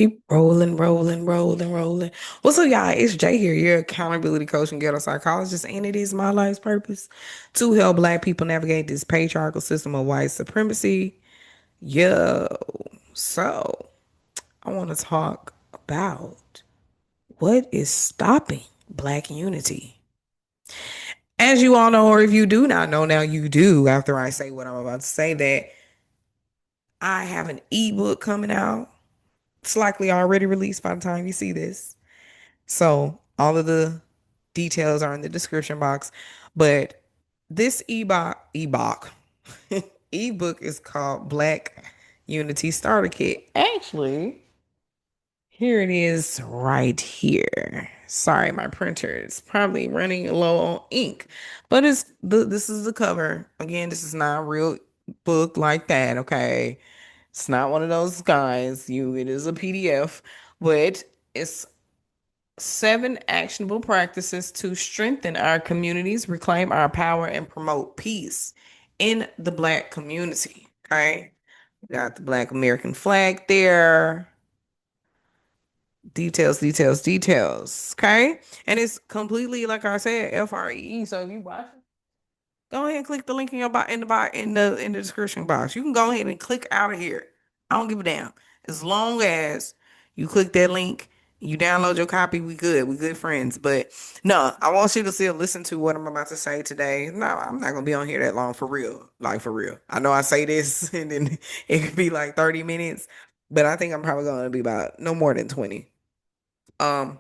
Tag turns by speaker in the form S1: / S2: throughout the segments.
S1: Keep rolling, rolling, rolling, rolling. What's up, y'all? It's Jay here, your accountability coach and ghetto psychologist, and it is my life's purpose to help Black people navigate this patriarchal system of white supremacy. Yo, so I want to talk about what is stopping Black unity. As you all know, or if you do not know, now you do after I say what I'm about to say, that I have an ebook coming out. It's likely already released by the time you see this. So all of the details are in the description box. But this ebook is called Black Unity Starter Kit. Actually, here it is right here. Sorry, my printer is probably running low on ink, but this is the cover. Again, this is not a real book like that. Okay, it's not one of those guys. It is a PDF, but it's 7 actionable practices to strengthen our communities, reclaim our power, and promote peace in the Black community. Okay. Got the Black American flag there. Details, details, details. Okay. And it's completely, like I said, FREE. So if you watch it, go ahead and click the link in your in the description box. You can go ahead and click out of here. I don't give a damn. As long as you click that link, you download your copy, we good. We good friends. But no, I want you to still listen to what I'm about to say today. No, I'm not gonna be on here that long for real. Like for real. I know I say this and then it could be like 30 minutes, but I think I'm probably gonna be about no more than 20. Um,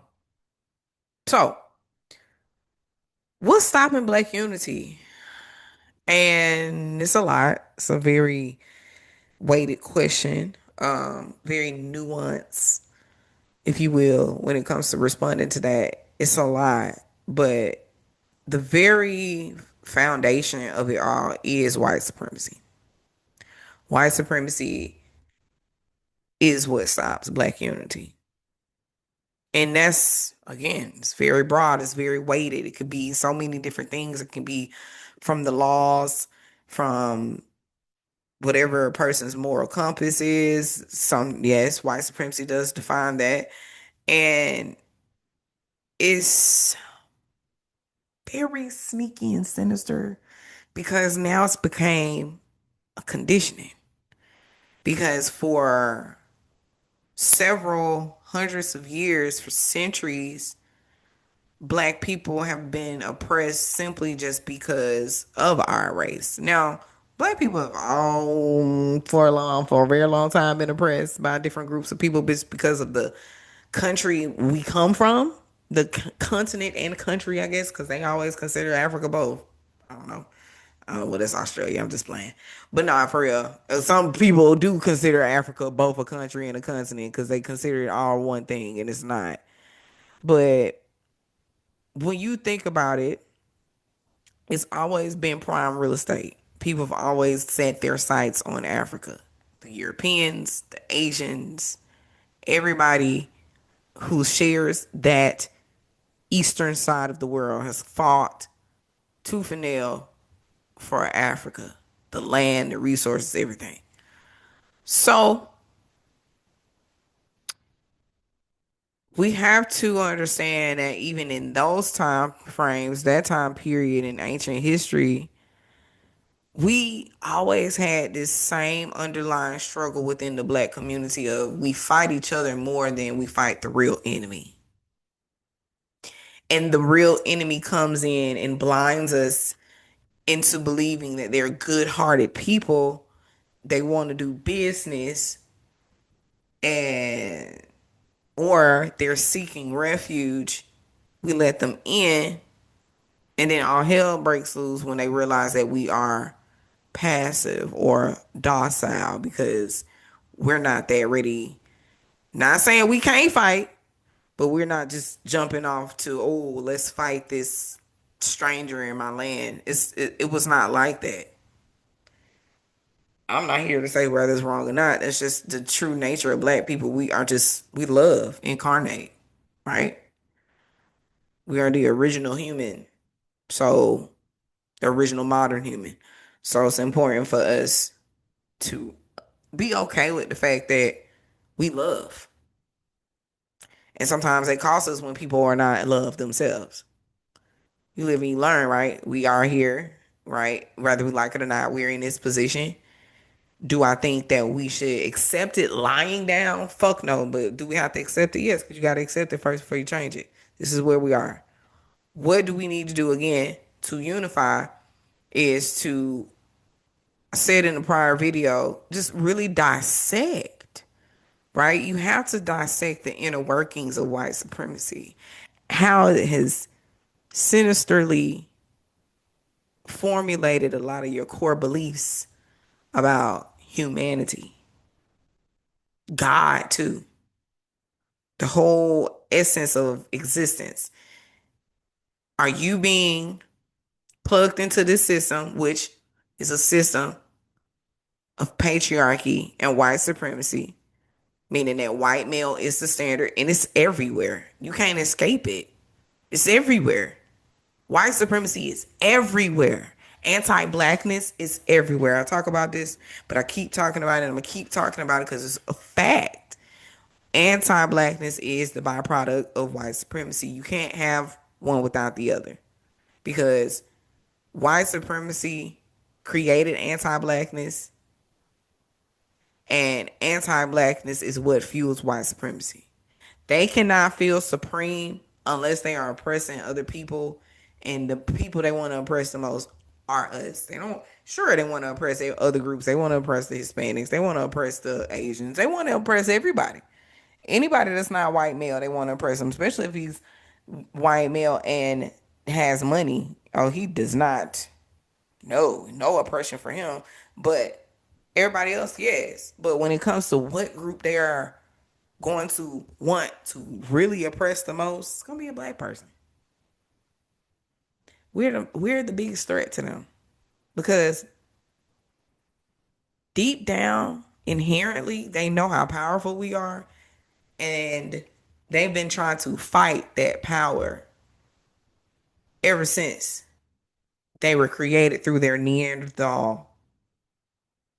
S1: so what's stopping Black unity? And it's a lot. It's a very weighted question, very nuanced, if you will, when it comes to responding to that. It's a lot, but the very foundation of it all is white supremacy. White supremacy is what stops Black unity. And that's, again, it's very broad, it's very weighted. It could be so many different things. It can be from the laws, from whatever a person's moral compass is. Yes, white supremacy does define that. And it's very sneaky and sinister because now it's became a conditioning. Because for several hundreds of years, for centuries, Black people have been oppressed simply just because of our race. Now, Black people have all for a very long time been oppressed by different groups of people just because of the country we come from, the continent and country, I guess, because they always consider Africa both. I don't know. Well, that's Australia. I'm just playing. But nah, for real. Some people do consider Africa both a country and a continent because they consider it all one thing, and it's not. But when you think about it, it's always been prime real estate. People have always set their sights on Africa. The Europeans, the Asians, everybody who shares that eastern side of the world has fought tooth and nail for Africa, the land, the resources, everything. So we have to understand that even in those time frames, that time period in ancient history, we always had this same underlying struggle within the Black community of we fight each other more than we fight the real enemy. And the real enemy comes in and blinds us into believing that they're good-hearted people. They want to do business, and or they're seeking refuge. We let them in, and then all hell breaks loose when they realize that we are passive or docile because we're not that ready. Not saying we can't fight, but we're not just jumping off to, oh, let's fight this stranger in my land. It was not like that. I'm not here to say whether it's wrong or not. It's just the true nature of Black people. We love incarnate, right? We are the original human. So, the original modern human. So, it's important for us to be okay with the fact that we love. And sometimes they cost us when people are not in love themselves. You live and you learn, right? We are here, right? Whether we like it or not, we're in this position. Do I think that we should accept it lying down? Fuck no. But do we have to accept it? Yes, because you got to accept it first before you change it. This is where we are. What do we need to do again to unify is to, I said in the prior video, just really dissect, right? You have to dissect the inner workings of white supremacy, how it has sinisterly formulated a lot of your core beliefs about humanity, God, too, the whole essence of existence. Are you being plugged into this system, which is a system of patriarchy and white supremacy, meaning that white male is the standard and it's everywhere? You can't escape it. It's everywhere. White supremacy is everywhere. Anti-blackness is everywhere. I talk about this, but I keep talking about it. I'm going to keep talking about it because it's a fact. Anti-blackness is the byproduct of white supremacy. You can't have one without the other because white supremacy created anti-blackness, and anti-blackness is what fuels white supremacy. They cannot feel supreme unless they are oppressing other people, and the people they want to oppress the most are us. They don't. Sure, they want to oppress other groups. They want to oppress the Hispanics. They want to oppress the Asians. They want to oppress everybody. Anybody that's not white male, they want to oppress him, especially if he's white male and has money. Oh, he does not. No oppression for him. But everybody else, yes. But when it comes to what group they are going to want to really oppress the most, it's gonna be a black person. We're the biggest threat to them because deep down, inherently, they know how powerful we are, and they've been trying to fight that power ever since they were created through their Neanderthal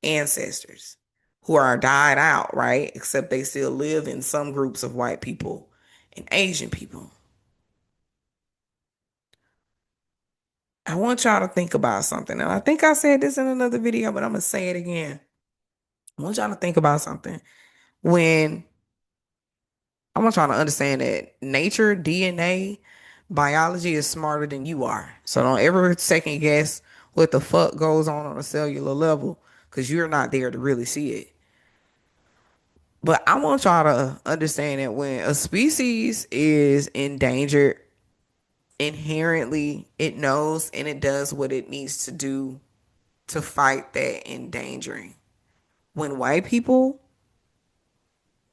S1: ancestors who are died out, right? Except they still live in some groups of white people and Asian people. I want y'all to think about something. And I think I said this in another video, but I'm going to say it again. I want y'all to think about something. When I want y'all to understand that nature, DNA, biology is smarter than you are. So don't ever second guess what the fuck goes on a cellular level because you're not there to really see it. But I want y'all to understand that when a species is endangered, inherently it knows and it does what it needs to do to fight that endangering. When white people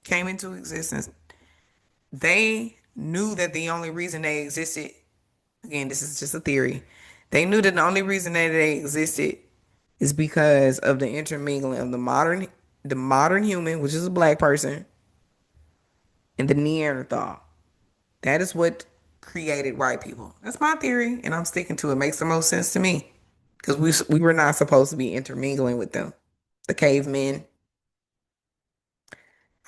S1: came into existence, they knew that the only reason they existed, again, this is just a theory, they knew that the only reason that they existed is because of the intermingling of the modern human, which is a black person, and the Neanderthal. That is what created white people. That's my theory, and I'm sticking to it. Makes the most sense to me because we were not supposed to be intermingling with them. The cavemen.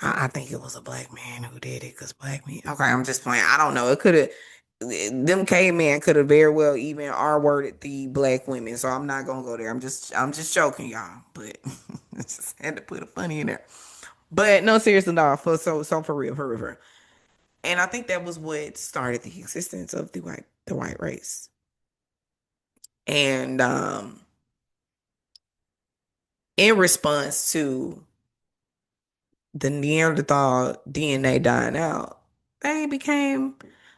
S1: I think it was a black man who did it because black men. Okay, I'm just playing. I don't know. It could have. Them cavemen could have very well even R-worded the black women. So I'm not gonna go there. I'm just joking, y'all. But I just had to put a funny in there. But no, seriously, no. So for real, for real, for real. And I think that was what started the existence of the white race. And in response to the Neanderthal DNA dying out, they became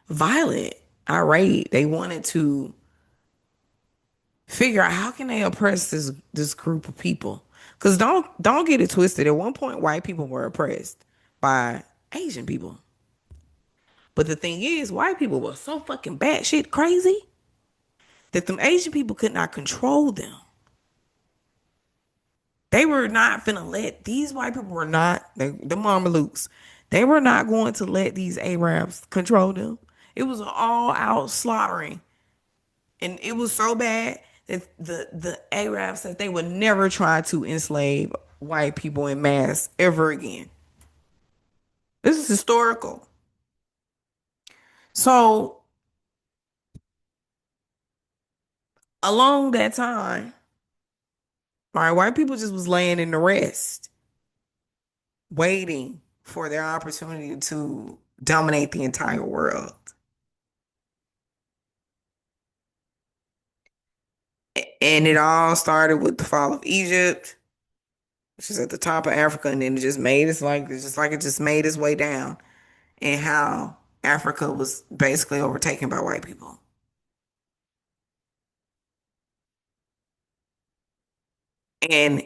S1: violent, irate. They wanted to figure out how can they oppress this group of people. Because don't get it twisted. At one point, white people were oppressed by Asian people. But the thing is, white people were so fucking batshit crazy that them Asian people could not control them. They were not finna let these white people were not the Mamelukes. They were not going to let these Arabs control them. It was an all out slaughtering, and it was so bad that the Arabs said they would never try to enslave white people in mass ever again. This is historical. So along that time, right, white people just was laying in the rest, waiting for their opportunity to dominate the entire world. And it all started with the fall of Egypt, which is at the top of Africa, and then it just made its way down, and how Africa was basically overtaken by white people. And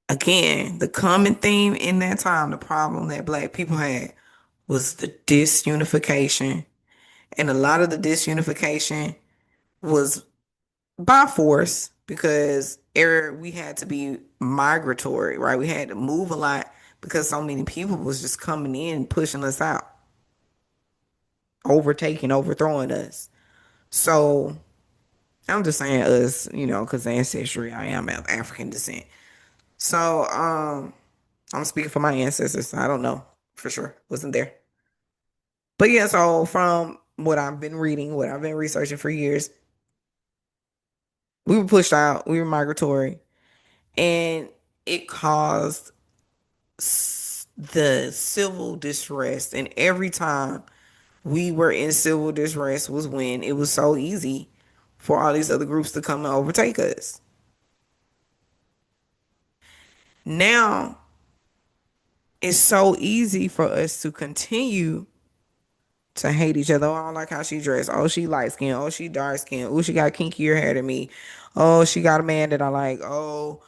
S1: again, the common theme in that time, the problem that black people had was the disunification. And a lot of the disunification was by force because we had to be migratory, right? We had to move a lot because so many people was just coming in, pushing us out, overtaking, overthrowing us. So I'm just saying us, because ancestry, I am of African descent. So I'm speaking for my ancestors. I don't know for sure. Wasn't there. But yeah, so from what I've been reading, what I've been researching for years, we were pushed out, we were migratory, and it caused the civil distress. And every time we were in civil distress was when it was so easy for all these other groups to come and overtake us. Now it's so easy for us to continue to hate each other. Oh, I don't like how she dressed. Oh, she light skin. Oh, she dark skin. Oh, she got kinkier hair than me. Oh, she got a man that I like. Oh,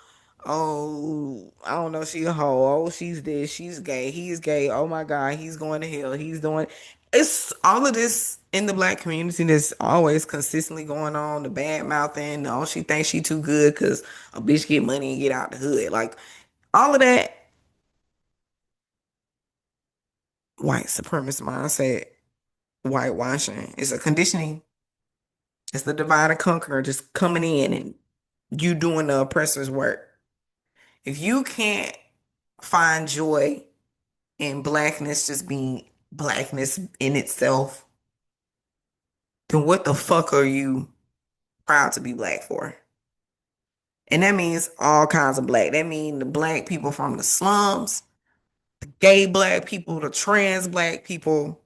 S1: I don't know. She a hoe. Oh, she's this. She's gay. He's gay. Oh my God, he's going to hell. He's doing. It's all of this in the black community that's always consistently going on. The bad mouthing. Oh, she thinks she too good because a bitch get money and get out the hood. Like all of that white supremacist mindset, whitewashing is a conditioning. It's the divide and conquer just coming in and you doing the oppressor's work. If you can't find joy in blackness just being blackness in itself, then what the fuck are you proud to be black for? And that means all kinds of black. That means the black people from the slums, the gay black people, the trans black people,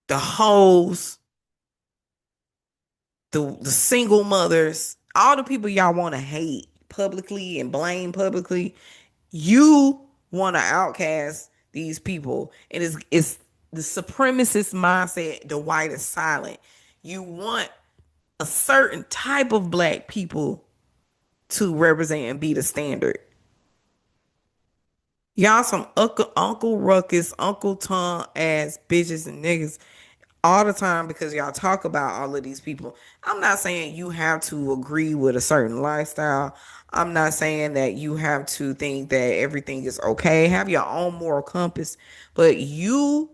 S1: the hoes, the single mothers, all the people y'all want to hate publicly and blame publicly. You want to outcast these people, and it's the supremacist mindset. The white is silent. You want a certain type of black people to represent and be the standard. Y'all some Uncle Ruckus, Uncle Tom ass bitches and niggas all the time because y'all talk about all of these people. I'm not saying you have to agree with a certain lifestyle. I'm not saying that you have to think that everything is okay. Have your own moral compass. But you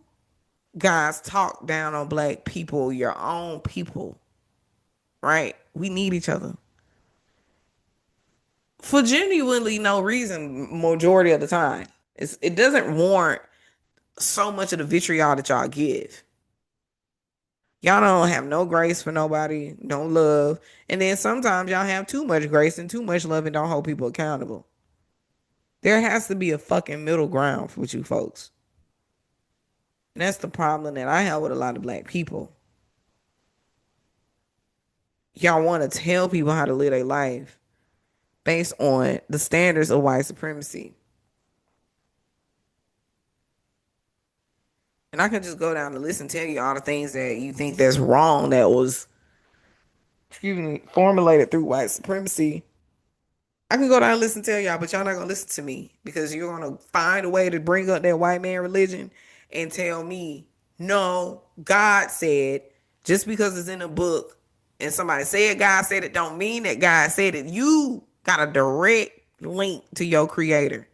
S1: guys talk down on black people, your own people, right? We need each other. For genuinely no reason, majority of the time. It doesn't warrant so much of the vitriol that y'all give. Y'all don't have no grace for nobody, no love. And then sometimes y'all have too much grace and too much love and don't hold people accountable. There has to be a fucking middle ground for you folks. And that's the problem that I have with a lot of black people. Y'all want to tell people how to live their life based on the standards of white supremacy. And I can just go down the list and tell you all the things that you think that's wrong that was, excuse me, formulated through white supremacy. I can go down and listen to y'all, but y'all not gonna listen to me because you're gonna find a way to bring up that white man religion and tell me, no, God said, just because it's in a book and somebody said God said it, don't mean that God said it. You got a direct link to your creator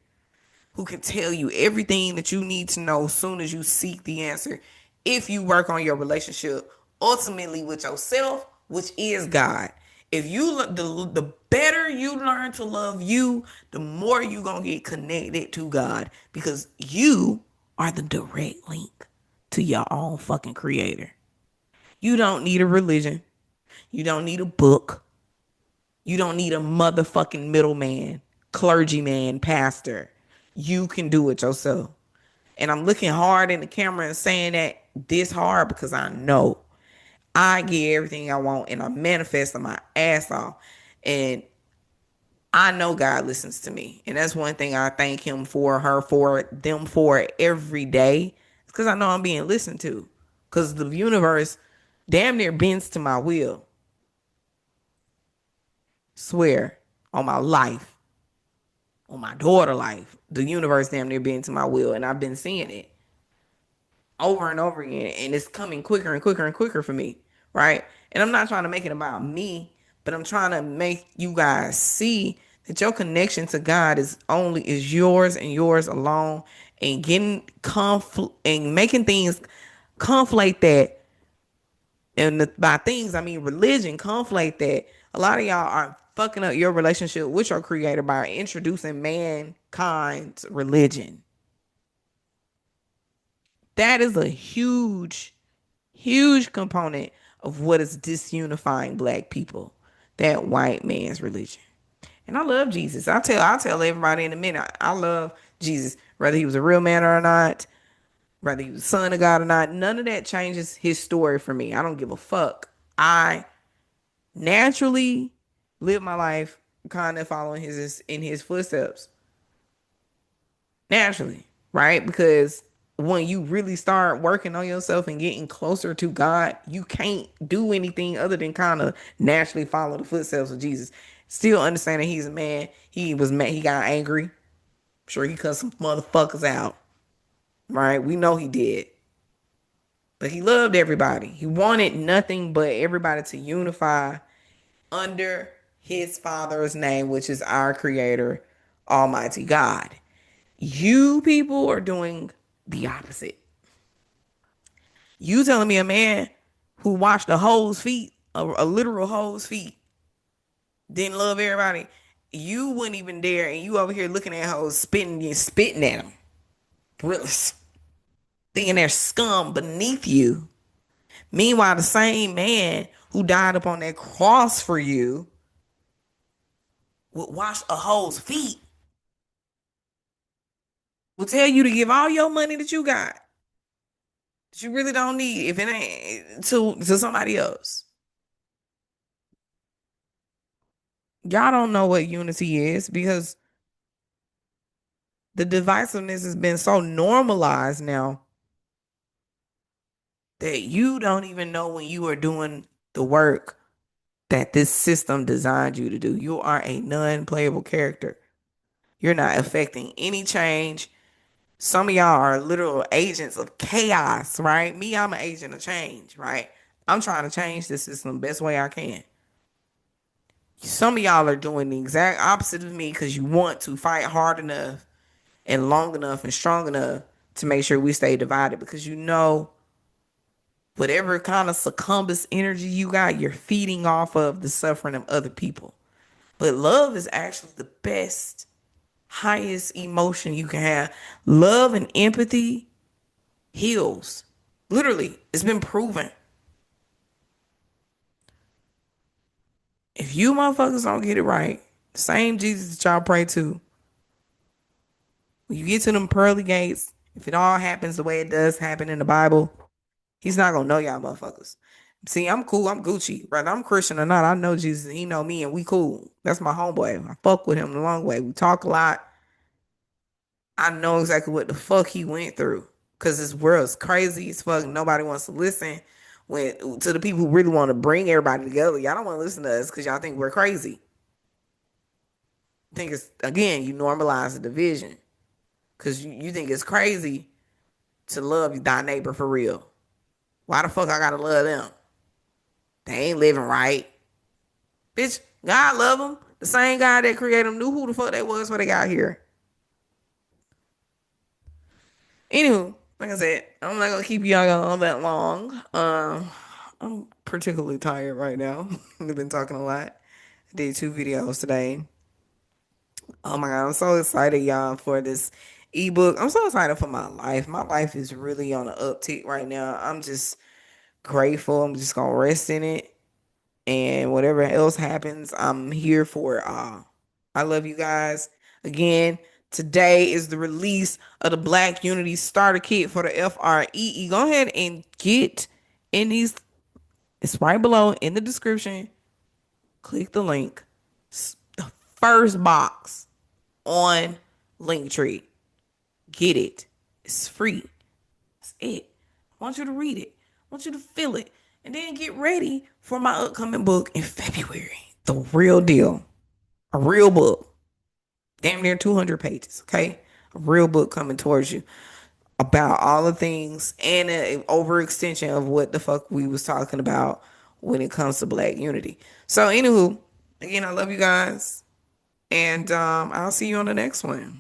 S1: who can tell you everything that you need to know as soon as you seek the answer. If you work on your relationship ultimately with yourself, which is God. If you the better you learn to love you, the more you gonna get connected to God because you are the direct link to your own fucking creator. You don't need a religion. You don't need a book. You don't need a motherfucking middleman, clergyman, pastor. You can do it yourself. And I'm looking hard in the camera and saying that this hard because I know I get everything I want and I'm manifesting my ass off. And I know God listens to me. And that's one thing I thank him for, her for, them for every day. It's because I know I'm being listened to. Because the universe damn near bends to my will. Swear on my life, on my daughter life. The universe damn near bends to my will. And I've been seeing it over and over again, and it's coming quicker and quicker and quicker for me, right? And I'm not trying to make it about me, but I'm trying to make you guys see that your connection to God is yours and yours alone, and getting and making things conflate that, and by things I mean religion, conflate that. A lot of y'all are fucking up your relationship with your creator by introducing mankind's religion. That is a huge component of what is disunifying black people. That white man's religion. And I love Jesus. I'll tell everybody in a minute. I love Jesus. Whether he was a real man or not, whether he was the son of God or not, none of that changes his story for me. I don't give a fuck. I naturally live my life kind of following his footsteps. Naturally, right? Because when you really start working on yourself and getting closer to God, you can't do anything other than kind of naturally follow the footsteps of Jesus. Still understanding he's a man. He was mad. He got angry. I'm sure he cut some motherfuckers out. Right? We know he did. But he loved everybody. He wanted nothing but everybody to unify under his father's name, which is our creator, Almighty God. You people are doing the opposite. You telling me a man who washed a hoe's feet, a literal hoe's feet, didn't love everybody. You wouldn't even dare, and you over here looking at hoes spitting at them, really, thinking they're scum beneath you. Meanwhile, the same man who died upon that cross for you would wash a hoe's feet. Will tell you to give all your money that you got, that you really don't need, if it ain't to somebody else. Y'all don't know what unity is because the divisiveness has been so normalized now that you don't even know when you are doing the work that this system designed you to do. You are a non-playable character. You're not affecting any change. Some of y'all are literal agents of chaos, right? Me, I'm an agent of change, right? I'm trying to change the system the best way I can. Some of y'all are doing the exact opposite of me because you want to fight hard enough and long enough and strong enough to make sure we stay divided because you know whatever kind of succumbus energy you got, you're feeding off of the suffering of other people. But love is actually the best, highest emotion you can have. Love and empathy heals. Literally, it's been proven. If you motherfuckers don't get it right, the same Jesus that y'all pray to, when you get to them pearly gates, if it all happens the way it does happen in the Bible, he's not gonna know y'all motherfuckers. See, I'm cool. I'm Gucci. Whether I'm Christian or not, I know Jesus. He know me, and we cool. That's my homeboy. I fuck with him the long way. We talk a lot. I know exactly what the fuck he went through. Cause this world's crazy as fuck. Nobody wants to listen to the people who really want to bring everybody together. Y'all don't want to listen to us because y'all think we're crazy. Think it's again, you normalize the division. Cause you think it's crazy to love thy neighbor for real. Why the fuck I gotta love them? They ain't living right. Bitch, God love them. The same God that created them knew who the fuck they was when they got here. Anywho, like I said, I'm not gonna keep y'all all that long. I'm particularly tired right now. I've been talking a lot. I did 2 videos today. Oh my god, I'm so excited, y'all, for this ebook. I'm so excited for my life. My life is really on an uptick right now. I'm just grateful. I'm just gonna rest in it. And whatever else happens, I'm here for it all. I love you guys. Again, today is the release of the Black Unity Starter Kit for the FREE. Go ahead and get in these. It's right below in the description. Click the link. The first box on Linktree. Get it. It's free. That's it. I want you to read it. I want you to feel it. And then get ready for my upcoming book in February. The real deal. A real book. Damn near 200 pages, okay? A real book coming towards you about all the things and an overextension of what the fuck we was talking about when it comes to Black unity. So, anywho, again, I love you guys. And I'll see you on the next one.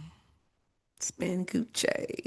S1: Spin Coochie.